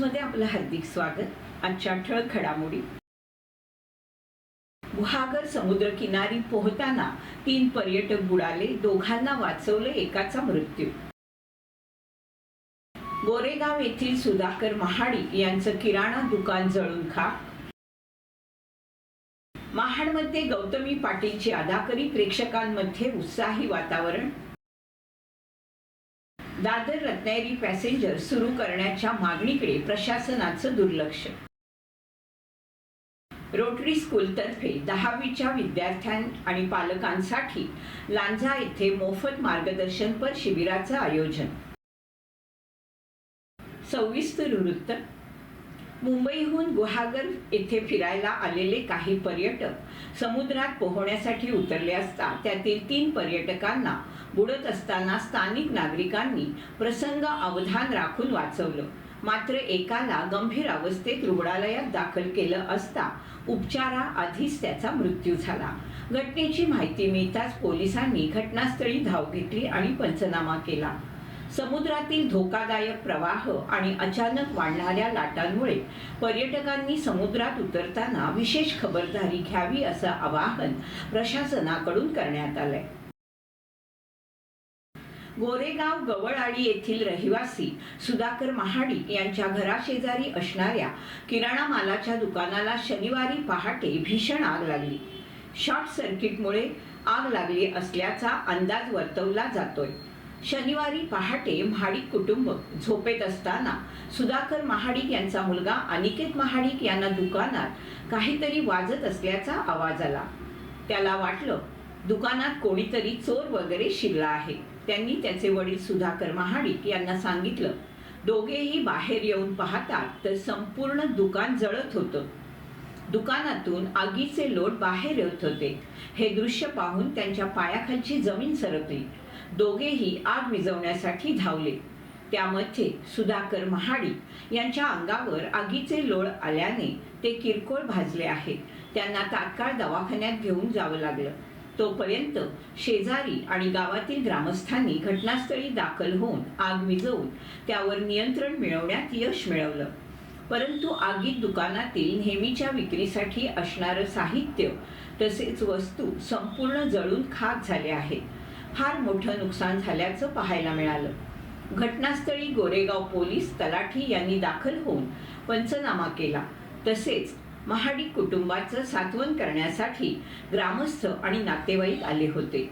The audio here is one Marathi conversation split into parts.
न्यूजमध्ये आपलं हार्दिक स्वागत। आजच्या ठळक घडामोडी। गुहागर समुद्रकिनारी पोहताना 3 पर्यटक बुडाले, दोघांना वाचवलं, एकाचा मृत्यू। गोरेगाव येथील सुधाकर महाडिक यांचं किराणा दुकान जळून खाक। महाडमध्ये गौतमी पाटीलची अदाकारी, प्रेक्षकांमध्ये उत्साही वातावरण। दादर रत्नागिरी पॅसेंजर सुरू करण्याच्या मागणीकडे प्रशासनाचं दुर्लक्ष। रोटरी स्कूलतर्फे 10वीच्या विद्यार्थ्यां आणि पालकांसाठी लांजा येथे मोफत मार्गदर्शनपर शिबिराचं आयोजन। सविस्तर वृत्त। मुंबईहून गुहागर येथे फिरायला आलेले काही पर्यटक समुद्रात पोहण्यासाठी उतरले असता त्यातील 3 पर्यटकांना बुडत असताना स्थानिक नागरिकांनी प्रसंग अवधान राखून वाचवलं। मात्र एकाला गंभीर अवस्थेत रुग्णालयात दाखल केलं असता उपचाराआधीच त्याचा मृत्यू झाला। घटनेची माहिती मिळताच पोलिसांनी घटनास्थळी धाव घेतली आणि पंचनामा केला। समुद्रातील धोकादायक प्रवाह आणि अचानक वाढणाऱ्या लाटांमुळे पर्यटकांनी समुद्रात उतरताना विशेष खबरदारी घ्यावी असं आवाहन प्रशासनाकडून करण्यात आलंय। गोरेगाव गवळआळी येथील रहिवासी सुधाकर महाडिक यांच्या घराशेजारी असणाऱ्या किराणा मालाच्या दुकानाला शनिवारी पहाटे भीषण आग लागली। शॉर्ट सर्किटमुळे आग लागली असल्याचा अंदाज वर्तवला जातोय। शनिवारी पहाटे महाडिक कुटुंब झोपेत असताना सुधाकर महाडिक यांचा मुलगा अनिकेत महाडिक यांना दुकानात काहीतरी वाजत असल्याचा आवाज आला। त्याला वाटलं दुकानात कोणीतरी चोर वगैरे शिरला आहे। त्यांनी त्याचे वडील सुधाकर महाडिक यांना सांगितलं। दोघेही बाहेर येऊन पाहतात तर संपूर्ण दुकान जळत होतं। दुकानातून आगीचे लोट बाहेर येत होते। हे दृश्य पाहून त्यांच्या पायाखालची जमीन सरकली। दोघेही आग विझवण्यासाठी धावले। त्यामध्ये सुधाकर महाडिक यांच्या अंगावर आगीचे लोळ आल्याने ते किरकोळ भाजले आहेत। त्यांना तात्काळ दवाखान्यात घेऊन जावं लागलं। तोपर्यंत शेजारी आणि गावातील ग्रामस्थांनी घटनास्थळी दाखल होऊन आग विझवून त्यावर नियंत्रण मिळवण्यात यश मिळवलं। परंतु आगीत दुकानातील नेहमीच्या विक्रीसाठी असणारं साहित्य तसेच वस्तू संपूर्ण जळून खाक झाले आहेत। फार मोठं नुकसान झाल्याचं पाहायला मिळालं। घटनास्थळी गोरेगाव पोलीस तलाठी यांनी दाखल होऊन पंचनामा केला। तसेच महाडिक कुटुंबाचं सांत्वन करण्यासाठी ग्रामस्थ आणि नातेवाईक आले होते।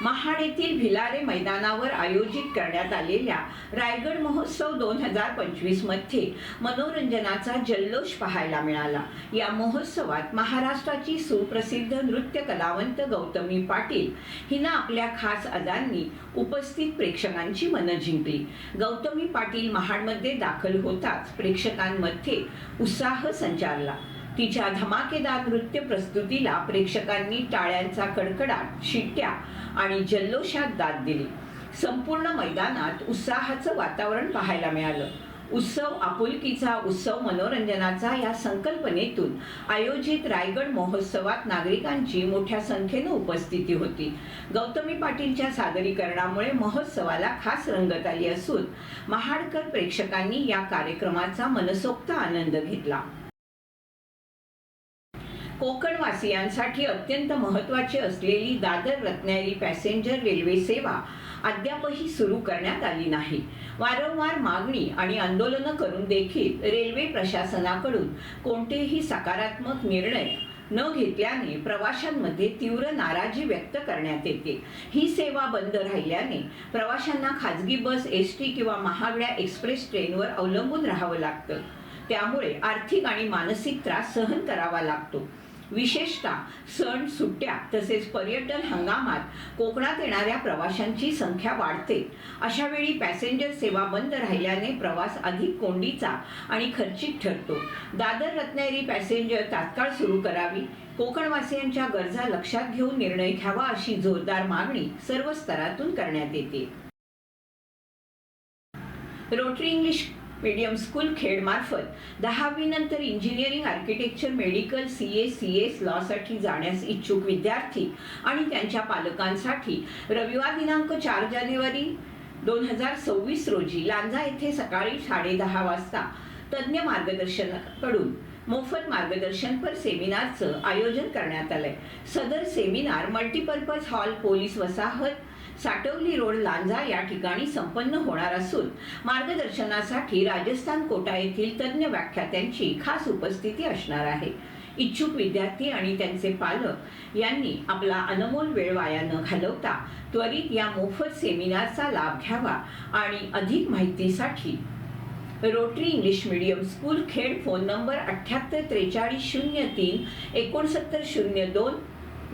महाड येथील भिलारे मैदानावर आयोजित करण्यात आलेल्या रायगड महोत्सव 2025 मध्ये मनोरंजनाचा जल्लोष पाहायला मिळाला। या महोत्सवात महाराष्ट्राची सुप्रसिद्ध नृत्य कलावंत गौतमी पाटील हिनं आपल्या खास अदांनी उपस्थित प्रेक्षकांची मनं जिंकली। गौतमी पाटील महाडमध्ये दाखल होताच प्रेक्षकांमध्ये उत्साह संचारला। तिच्या धमाकेदार नृत्य प्रस्तुतीला प्रेक्षकांनी टाळ्यांचा कडकडाट, शिट्ट्या आणि जल्लोषात दाद दिली। संपूर्ण मैदानात उत्साहाचं वातावरण पाहायला मिळालं। उत्सव आपुलकीचा उत्सव मनोरंजनाचा या संकल्पनेतून आयोजित रायगड महोत्सवात नागरिकांची मोठ्या संख्येने उपस्थिती होती। गौतमी पाटीलच्या सादरीकरणामुळे महोत्सवाला खास रंगत आली असून महाडकर प्रेक्षकांनी या कार्यक्रमाचा मनसोक्त आनंद घेतला। कोकणवासियांसाठी अत्यंत महत्त्वाची असलेली दादर रत्नागिरी पॅसेंजर रेल्वे सेवा अद्यापही सुरू करण्यात आली नाही। वारंवार मागणी आणि आंदोलनं करून देखील रेल्वे प्रशासनाकडून कोणतेही सकारात्मक निर्णय न घेतल्याने प्रवाशांमध्ये तीव्र नाराजी व्यक्त करण्यात येते। ही सेवा बंद राहिल्याने प्रवाशांना खाजगी बस, एसटी किंवा महागड्या एक्सप्रेस ट्रेनवर अवलंबून राहावं लागतं। त्यामुळे आर्थिक आणि मानसिक त्रास सहन करावा लागतो। विशेषतः सण, सुट्ट्या तसेच पर्यटन हंगामात कोकणात येणाऱ्या प्रवाशांची संख्या वाढते। अशा वेळी पॅसेंजर सेवा बंद राहिल्याने प्रवास अधिक कोंडीचा आणि खर्चिक ठरतो। दादर रत्नागिरी पॅसेंजर तात्काळ सुरू करावी, कोकणवासियांच्या गरजा लक्षात घेऊन निर्णय घ्यावा अशी जोरदार मागणी सर्व स्तरातून करण्यात येते। Rotary English medium school Khed मार्फत 10वी नंतर engineering, architecture, medical, CA, CS, law साठी जाण्यास इच्छुक विद्यार्थी आणि त्यांच्या पालकांसाठी रविवार दिनांक 4 जानेवारी 2026 रोजी लांजा येथे सकाळी 10:30 वाजता तज्ज्ञ मार्गदर्शकाकडून मोफत मार्गदर्शनपर सेमिनारचं आयोजन करण्यात आलंय। सदर सेमिनार मल्टीपर्पज हॉल, पोलीस वसाहत, साटवली रोड, लांजा या ठिकाणी संपन्न होणार असून मार्गदर्शनासाठी राजस्थान कोटा येथील तज्ज्ञ व्याख्यात्यांची खास उपस्थिती असणार आहे। इच्छुक विद्यार्थी आणि त्यांचे पालक यांनी आपला अनमोल वेळ वाया न घालवता त्वरित या मोफत सेमिनारचा लाभ घ्यावा आणि अधिक माहितीसाठी rotary English medium school, Khed, phone number 7843036902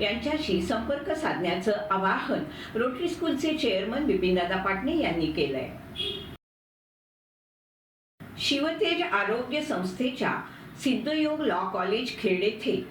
यांच्याशी संपर्क साधण्याचं आवाहन रोटरी स्कूलचे चेअरमन बिपिनदादा पाटणे यांनी केलंय। शिवतेज आरोग्य संस्थेच्या सिद्धयोग लॉ कॉलेज खेड येथे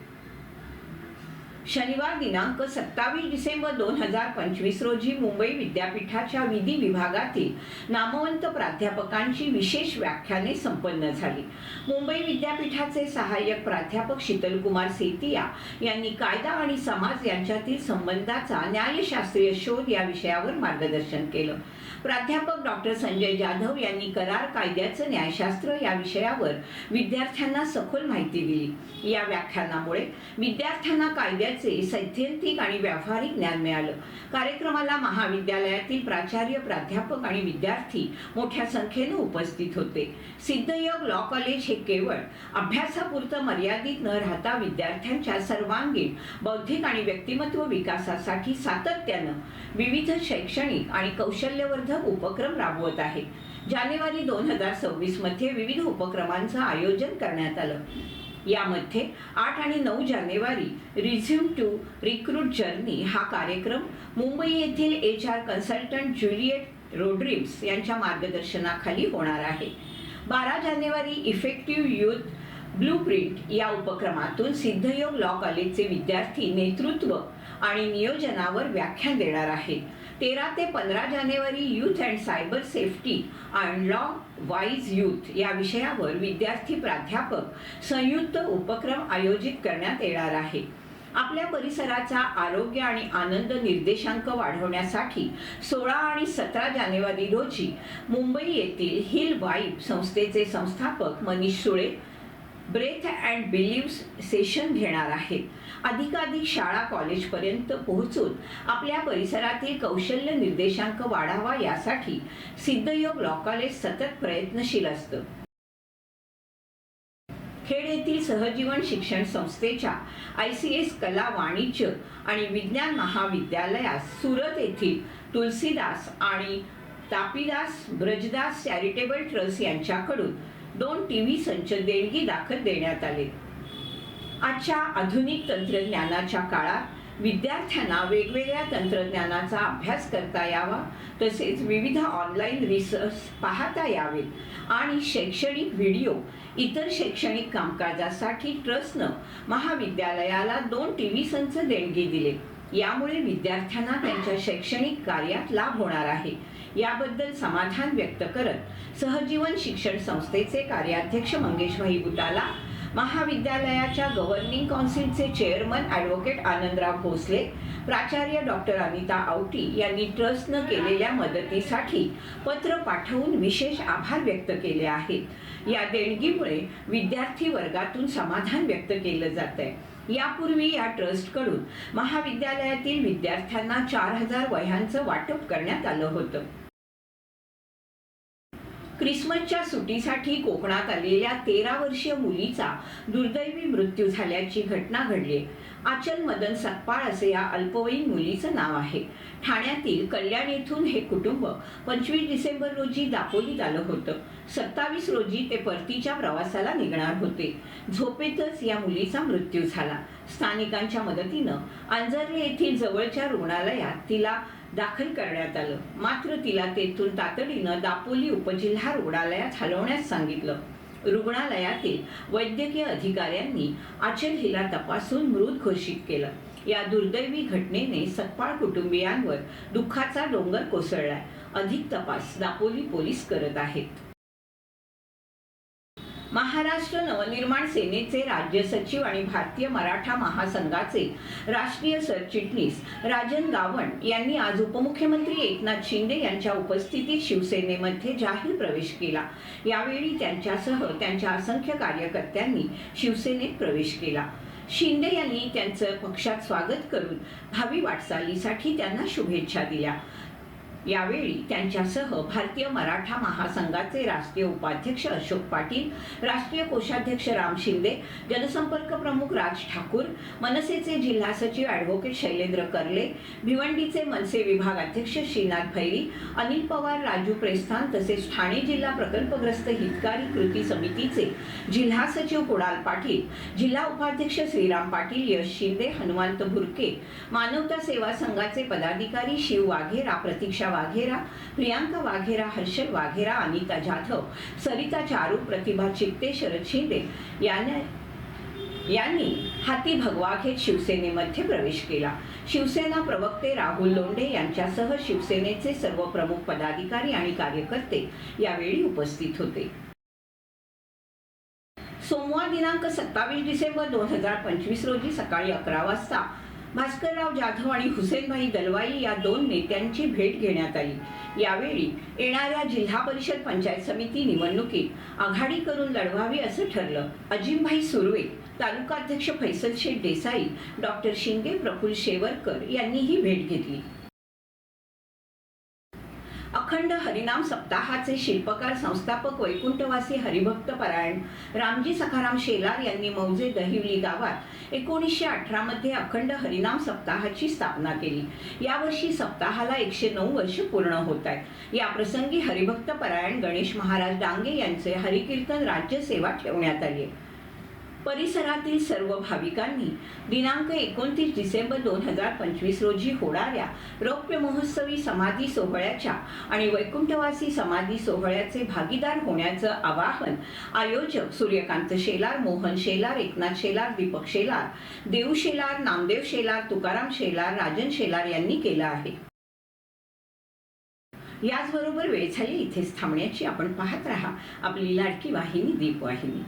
शनिवार दिनांक 27 डिसेंबर 2025 रोजी मुंबई विद्यापीठाच्या विधी विभागातील नामवंत प्राध्यापकांची विशेष व्याख्याने संपन्न झाली। मुंबई विद्यापीठाचे सहाय्यक प्राध्यापक शीतलकुमार सेतिया यांनी कायदा आणि समाज यांच्यातील संबंधाचा न्यायशास्त्रीय शोध या विषयावर मार्गदर्शन केलं। प्राध्यापक डॉक्टर संजय जाधव यांनी करार कायद्याचं न्यायशास्त्र या विषयावर विद्यार्थ्यांना सखोल माहिती दिली। या व्याख्यानामुळे विद्यार्थ्यांना कायद्याचे सैद्धांतिक आणि व्यावहारिक ज्ञान मिळालं। कार्यक्रमाला महाविद्यालयातील प्राचार्य, प्राध्यापक आणि विद्यार्थी मोठ्या संख्येने उपस्थित होते। सिद्धयोग लॉ कॉलेज हे केवळ अभ्यासापुरतं मर्यादित न राहता विद्यार्थ्यांच्या सर्वांगीण बौद्धिक आणि व्यक्तिमत्व विकासासाठी सातत्यानं विविध शैक्षणिक आणि कौशल्यवर्धक उपक्रम राबवत आहे। जानेवारी 2026 मध्ये विविध उपक्रमांचं आयोजन करण्यात आलं। यामध्ये 8 आणि 9 जानेवारी रिझ्यूम टू रिक्रूट जर्नी हा कार्यक्रम मुंबई येथील HR कन्सल्टंट ज्युलिएट रोड्रिग्स यांच्या मार्गदर्शनाखाली होणार आहे। 12 जानेवारी इफेक्टिव्ह यूथ ब्लूप्रिंट या उपक्रमातून सिद्धयोग लॉ कॉलेजचे विद्यार्थी नेतृत्व आणि नियोजनावर व्याख्यान देणार आहेत। 13 ते 15 जानेवारी youth and cyber safety and law wise youth या विषयावर विद्यार्थी प्राध्यापक संयुक्त उपक्रम आयोजित करण्यात येणार आहे। आपल्या परिसराचा आरोग्य आणि आनंद निर्देशांक वाढवण्यासाठी 16 आणि 17 जानेवारी रोजी मुंबई येथील हिल वाईब संस्थेचे संस्थापक Manish Sule breathe and believe session घेणार आहेत। अधिकाधिक शाळा कॉलेजपर्यंत पोहोचून आपल्या परिसरातील कौशल्य निर्देशांक वाढावा यासाठी सिद्धयोग लॉ कॉलेज सतत प्रयत्नशील असतं। खेड येथील सहजीवन शिक्षण संस्थेच्या ICS कला, वाणिज्य आणि विज्ञान महाविद्यालयास सुरत येथील तुलसीदास आणि तापीदास ब्रजदास चॅरिटेबल ट्रस्ट यांच्याकडून 2 TV संच देणगी दाखल देण्यात आले। आजच्या आधुनिक तंत्रज्ञानाच्या काळात विद्यार्थ्यांना वेगवेगळ्या तंत्रज्ञानाचा अभ्यास करता यावा, तसेच विविध ऑनलाईन रिसोर्स पाहता यावेत आणि शैक्षणिक व्हिडिओ इतर शैक्षणिक कामकाजासाठी ट्रस्टनं महाविद्यालयाला 2 TV संच देणगी दिले। यामुळे विद्यार्थ्यांना त्यांच्या शैक्षणिक कार्यात लाभ होणार आहे। याबद्दल समाधान व्यक्त करत सहजीवन शिक्षण संस्थेचे कार्याध्यक्ष मंगेशभाई बुटाला, महाविद्यालयाच्या गव्हर्निंग काउन्सिलचे चेअरमन ॲडव्होकेट आनंदराव भोसले, प्राचार्य डॉक्टर अनिता आवटी यांनी ट्रस्टनं केलेल्या मदतीसाठी पत्र पाठवून विशेष आभार व्यक्त केले आहेत। या देणगीमुळे विद्यार्थी वर्गातून समाधान व्यक्त केलं जातंय। यापूर्वी या ट्रस्टकडून महाविद्यालयातील विद्यार्थ्यांना 4000 वह्यांचं वाटप करण्यात आलं होतं। क्रिसमसच्या सुट्टीसाठी कोकणात आलेल्या 13 वर्षीय मुलीचा दुर्दैवी मृत्यू झाल्याची घटना घडली। आचल मदन सकपाळ असे या अल्पवयीन मुलीचं नाव आहे। ठाण्यातील कल्याण येथून हे कुटुंब 25 डिसेंबर रोजी दापोलीत आलं होतं। 27 रोजी ते परतीच्या प्रवासाला निघणार होते। झोपेतच या मुलीचा मृत्यू झाला। स्थानिकांच्या मदतीनं अंजर्ले येथील जवळच्या रुग्णालयात तिला दाखल करण्यात आलं, मात्र तिला तेथून तातडीनं दापोली उपजिल्हा रुग्णालयात हलवण्यास सांगितलं। रुग्णालयातील वैद्यकीय अधिकाऱ्यांनी आचल हिला तपासून मृत घोषित केलं। या दुर्दैवी घटनेने सकपाळ कुटुंबियांवर दुःखाचा डोंगर कोसळलाय। अधिक तपास दापोली पोलीस करत आहेत। महाराष्ट्र नवनिर्माण सेनेचे राज्य सचिव आणि भारतीय मराठा महासंघाचे राष्ट्रीय सरचिटणीस राजन गावण यांनी आज उपमुख्यमंत्री एकनाथ शिंदे यांच्या उपस्थितीत शिवसेनेमध्ये जाहीर प्रवेश केला। यावेळी त्यांच्यासह त्यांच्या असंख्य कार्यकर्त्यांनी शिवसेनेत प्रवेश केला। शिंदे यांनी त्यांचं पक्षात स्वागत करून भावी वाटचालीसाठी त्यांना शुभेच्छा दिल्या। यावेळी त्यांच्यासह भारतीय मराठा महासंघाचे राष्ट्रीय उपाध्यक्ष अशोक पाटील, राष्ट्रीय कोषाध्यक्ष राम शिंदे, जनसंपर्क प्रमुख राज ठाकूर, मनसेचे जिल्हा सचिव ॲडव्होकेट शैलेंद्र कर्ले, भिवंडीचे मनसे विभाग अध्यक्ष श्रीनाथ भैरी, अनिल पवार, राजू प्रेस्थान तसेच ठाणे जिल्हा प्रकल्पग्रस्त हितकारी कृती समितीचे जिल्हा सचिव कुणाल पाटील, जिल्हा उपाध्यक्ष श्रीराम पाटील, यश शिंदे, हनुमंत भुरके, मानवता सेवा संघाचे पदाधिकारी शिव वाघेरा, प्रतीक्षा वाघेरा, प्रियांका वाघेरा, हर्षल वाघेरा, अनिता जाधव, सरिता चारू, प्रतिभा चित्ते, शरद शिंदे यांनी हाती भगवा घेत शिवसेनेमध्ये प्रवेश केला। शिवसेना प्रवक्ते राहुल लोंढे यांच्यासह शिवसेनेचे सर्व प्रमुख पदाधिकारी आणि कार्यकर्ते यावेळी उपस्थित होते। सोमवार दिनांक 27 डिसेंबर 2025 रोजी सकाळी 11 वाजता भास्करराव जाधव आणि हुसेनभाई दलवाई या दोन नेत्यांची भेट घेण्यात आली। यावेळी येणाऱ्या जिल्हा परिषद पंचायत समिती निवडणुकीत आघाडी करून लढवावी असं ठरलं। अजिमभाई सुर्वे, तालुकाध्यक्ष फैसल शेठ देसाई, डॉक्टर शिंदे, प्रफुल्ल शेवरकर यांनी ही भेट घेतली। अखंड हरिनाम सप्ताहाचे शिल्पकार संस्थापक वैकुंठवासी हरिभक्त परायण रामजी सखाराम शेलार यांनी मौजे दहिवली गावात 1918 मध्ये अखंड हरिनाम सप्ताहाची स्थापना केली। यावर्षी सप्ताहाला 109 वर्ष पूर्ण होत आहेत। या प्रसंगी हरिभक्त परायण गणेश महाराज डांगे यांचे हरिकीर्तन राज्य सेवा ठेवण्यात आली। परिसरातील सर्व भाविकांनी दिनांक 29 डिसेंबर 2025 रोजी होणाऱ्या रौप्य महोत्सवी समाधी सोहळ्याच्या आणि वैकुंठवासी समाधी सोहळ्याचे भागीदार होण्याचं आवाहन आयोजक सूर्यकांत शेलार, मोहन शेलार, एकनाथ शेलार, दीपक शेलार, देऊ शेलार, नामदेव शेलार, तुकाराम शेलार, राजन शेलार यांनी केलं आहे। याचबरोबर वेळ झाली इथेच थांबण्याची। आपण पाहत राहा आपली लाडकी वाहिनी दीप वाहिनी।